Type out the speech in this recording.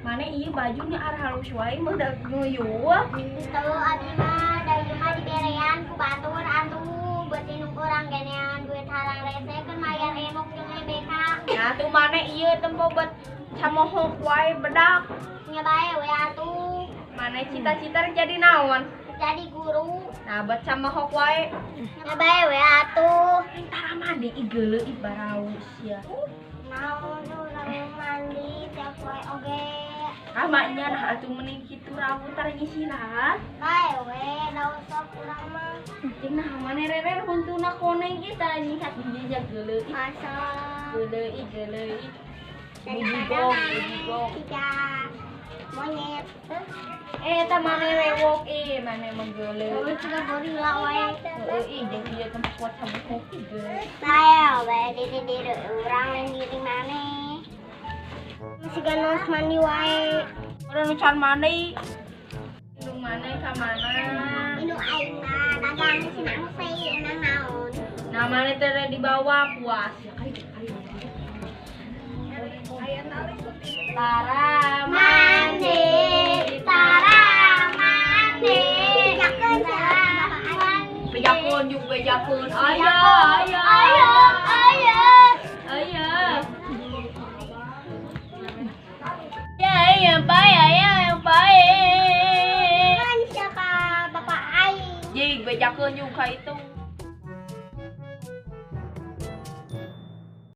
Mana iya bajunya arah halus wae mah da nguyuh. Itu abi mah dari mah diberean ku batur atuh buat indung urang genean duit harang rese kan mayar emok jeung EBK. Nah tuh mana iya tempo buat camohok wae bedak. Nya bae we atuh. Mana cita-cita jadi naon? Jadi guru. Nah buat camohok wae. Nya bae we atuh. Tara mandi igeuleuh ibaraus ya. Naon urang mandi tiap wae oge. Amanya nah atuh mending kitu rawuh tar nyisiran. Bae we daun sok urang mah. Jeung nah mane rere huntuna koneng kita nyikat hiji geuleuh. Masa Geuleuh. daripada Bujigong. tidak monyet. Eta mane rewok mane menggeuleuh. Terus juga gorila wae. Heueuh jeung ieu tempat buat camohok geuleuh. Saya we di urang lain diri maneh. Masih ganos mandi wae. Urang nu can mandi. Indung mane ka mana? Indung aing mah dagang sinang sih enang naon. Nah mane teh di bawah puas ya kali. Tara Mandi, tara mandi. Bejakeun. Ayo. Ya, yang baik. Kan siapa bapak aing? Jig bejakeun juga itu.